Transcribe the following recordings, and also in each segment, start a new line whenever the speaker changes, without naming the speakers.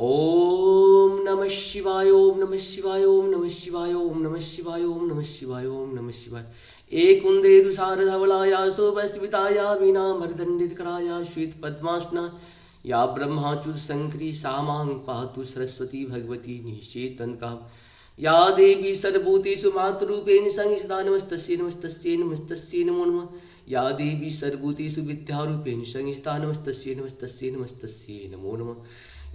ओम नमः शिवाय ओम नमः शिवाय ओम नमः शिवाय ओम नमः शिवाय ओम नमः शिवाय ओम नमः शिवाय। एक उन्देदु शारधवलाया शोभस्मिताया वीणा मर्दण्डितकराया श्वेत पद्मासना या ब्रह्माच्युत शंकरी सामां पातु सरस्वती भगवती निश्चेतन का या देवी सर्वभूतेषु मातृरूपेण संस्थिता नमस्तस्यै नमस्तस्यै नमस्तस्यै नमो नमः। या देवी सर्वभूतेषु विद्यारूपेण संस्थिता नमस्तस्यै नमस्तस्यै नमस्तस्यै नमो नमः।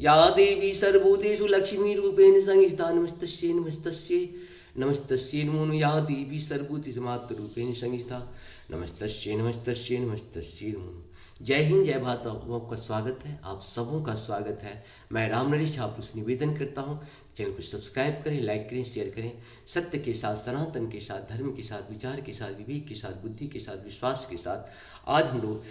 या देवी सर्वभूतेषु लक्ष्मीरूपेण संस्थिता नमस्तस्यै नमस्तस्यै नमस्तस्यै नमो नमः। या देवी सर्वभूतेषु मातृरूपेण संस्थिता नमस्तस्यै नमस्तस्यै नमस्तस्यै नमो नमः। जय हिंद जय भारत। आपका स्वागत है, आप सबों का स्वागत है। मैं राम नरेश आप से निवेदन करता हूँ, चैनल को सब्सक्राइब करें, लाइक करें, शेयर करें। सत्य के साथ, सनातन के साथ, धर्म के साथ, विचार के साथ, विवेक के साथ, बुद्धि के साथ, विश्वास के साथ आज हम लोग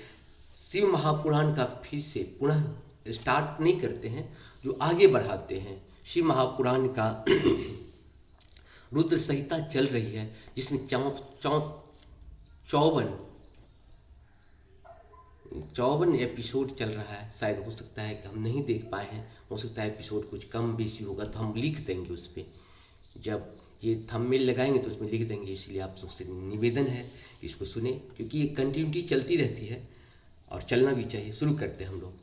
शिव महापुराण का फिर से पुनः स्टार्ट नहीं करते हैं, जो आगे बढ़ाते हैं। शिव महापुराण का रुद्र संहिता चल रही है, जिसमें 54 एपिसोड चल रहा है। शायद हो सकता है कि हम नहीं देख पाए हैं, हो सकता है एपिसोड कुछ कम बेसी होगा तो हम लिख देंगे उस पर। जब ये थंबनेल लगाएंगे तो उसमें लिख देंगे। इसलिए आप सबसे निवेदन है कि इसको सुने, क्योंकि ये कंटिन्यूटी चलती रहती है और चलना भी चाहिए। शुरू करते हैं हम लोग।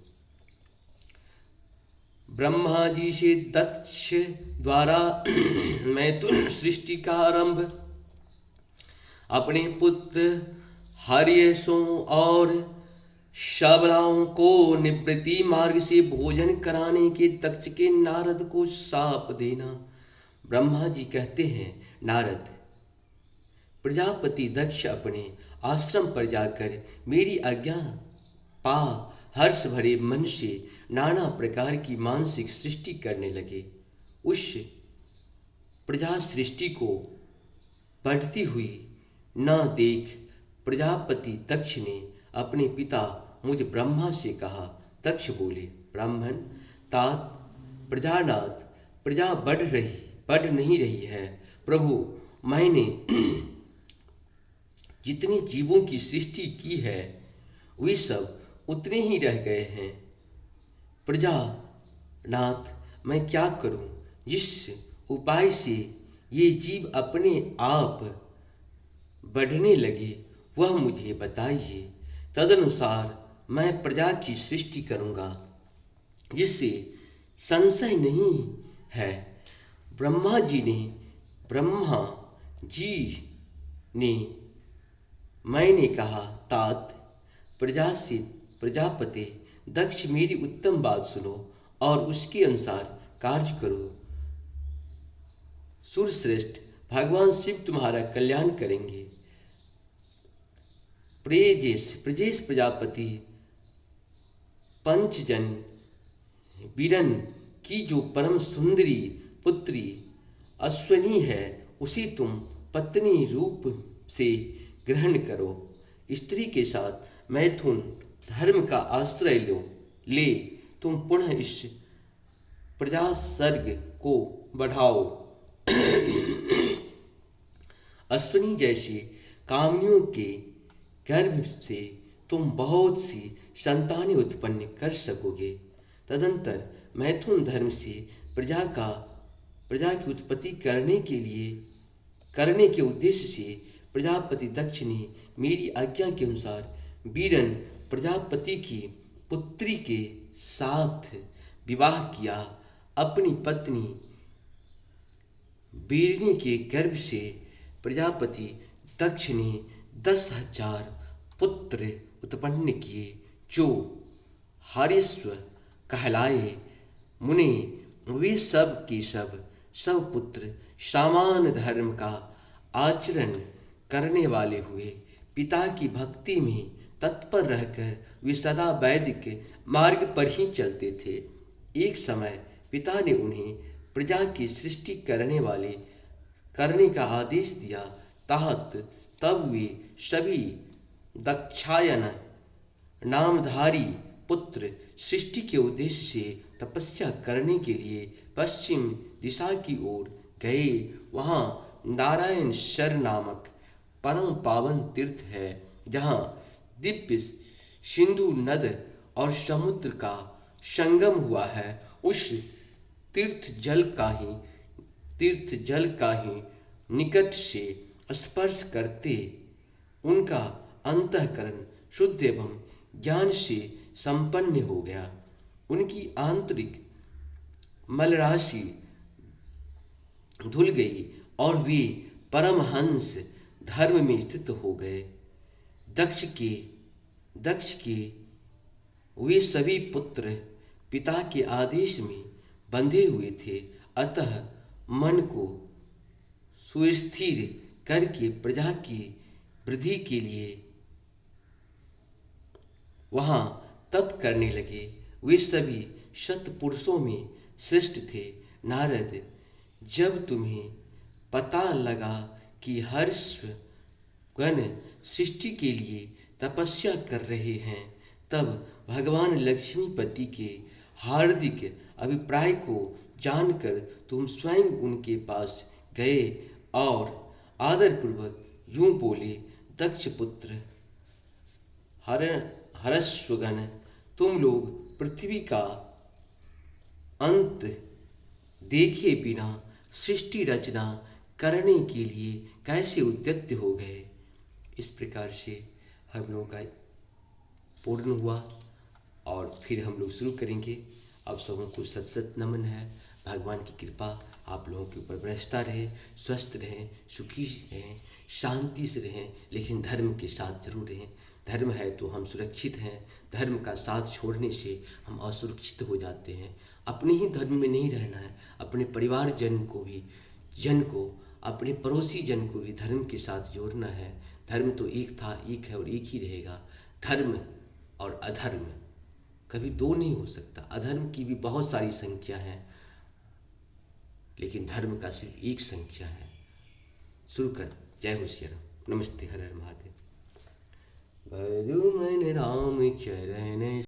ब्रह्मा जी से दक्ष द्वारा मैथुन सृष्टि का आरंभ अपने पुत्र हर्यसों और शबलाओं को निवृत्ति मार्ग से भोजन कराने के दक्ष के नारद को शाप देना। ब्रह्मा जी कहते हैं, नारद, प्रजापति दक्ष अपने आश्रम पर जाकर मेरी आज्ञा पा हर्ष भरे मन से नाना प्रकार की मानसिक सृष्टि करने लगे। उस प्रजा सृष्टि को बढ़ती हुई न देख प्रजापति दक्ष ने अपने पिता मुझ ब्रह्मा से कहा। दक्ष बोले, ब्राह्मण तात प्रजानाथ, प्रजा बढ़ नहीं रही है प्रभु। मैंने जितने जीवों की सृष्टि की है वे सब उतने ही रह गए हैं। प्रजानाथ, मैं क्या करूं? जिस उपाय से ये जीव अपने आप बढ़ने लगे वह मुझे बताइए। तदनुसार मैं प्रजा की सृष्टि करूंगा, जिससे संशय नहीं है। ब्रह्मा जी ने मैंने कहा, तात प्रजापति दक्ष, मेरी उत्तम बात सुनो और उसके अनुसार कार्य करो। सूर्यश्रेष्ठ भगवान शिव तुम्हारा कल्याण करेंगे। प्रजेश प्रजापति पंचजन बीरन की जो परम सुंदरी पुत्री अश्वनी है, उसी तुम पत्नी रूप से ग्रहण करो। स्त्री के साथ मैथुन धर्म का आश्रय ले तुम पुनः इस प्रजासर्ग को बढ़ाओ। अश्वनी जैसी कामनियों के गर्भ से तुम बहुत सी संतानें उत्पन्न कर सकोगे। तदंतर मैथुन धर्म से प्रजा की उत्पत्ति करने के उद्देश्य से प्रजापति दक्ष ने मेरी आज्ञा के अनुसार बीरन प्रजापति की पुत्री के साथ विवाह किया। अपनी पत्नी बीरनी के गर्भ से प्रजापति दक्ष ने 10,000 पुत्र उत्पन्न किए, जो हर्यश्व कहलाए। मुने वे सब के सब पुत्र समान धर्म का आचरण करने वाले हुए। पिता की भक्ति में तत्पर रहकर वे सदा वैदिक मार्ग पर ही चलते थे। एक समय पिता ने उन्हें प्रजा की सृष्टि करने का आदेश दिया। तब वे सभी दक्षायन नामधारी पुत्र सृष्टि के उद्देश्य से तपस्या करने के लिए पश्चिम दिशा की ओर गए। वहाँ नारायण शर नामक परम पावन तीर्थ है, जहाँ दिव्य सिंधु नद और समुद्र का संगम हुआ है। उस तीर्थ जल का ही निकट से स्पर्श करते उनका अंतःकरण शुद्ध एवं ज्ञान से संपन्न हो गया। उनकी आंतरिक मलराशि धुल गई और वे परमहंस धर्म में स्थित हो गए। दक्ष के वे सभी पुत्र पिता के आदेश में बंधे हुए थे, अतः मन को सुस्थिर करके प्रजा की वृद्धि के लिए वहाँ तप करने लगे। वे सभी सत्पुरुषों में श्रेष्ठ थे। नारद, जब तुम्हें पता लगा कि हर्षगण सृष्टि के लिए तपस्या कर रहे हैं, तब भगवान लक्ष्मीपति के हार्दिक अभिप्राय को जानकर तुम स्वयं उनके पास गए और आदरपूर्वक यूं बोले, दक्ष पुत्र हर्षगण, तुम लोग पृथ्वी का अंत देखे बिना सृष्टि रचना करने के लिए कैसे उद्यत हो गए। इस प्रकार से हम लोगों का पूर्ण हुआ और फिर हम लोग शुरू करेंगे। आप सबों को सत सत नमन है। भगवान की कृपा आप लोगों के ऊपर बरसता रहे, स्वस्थ रहें, सुखी रहें, शांति से रहें, लेकिन धर्म के साथ जरूर रहें। धर्म है तो हम सुरक्षित हैं। धर्म का साथ छोड़ने से हम असुरक्षित हो जाते हैं। अपने ही धर्म में नहीं रहना है, अपने परिवार जन को अपने पड़ोसी जन को भी धर्म के साथ जोड़ना है। धर्म तो एक था, एक है और एक ही रहेगा। धर्म और अधर्म कभी दो नहीं हो सकता। अधर्म की भी बहुत सारी संख्या है, लेकिन धर्म का सिर्फ एक संख्या है। शुरू कर। जय हो श्री राम। नमस्ते। हर हर महादेव। भजो मन राम चरण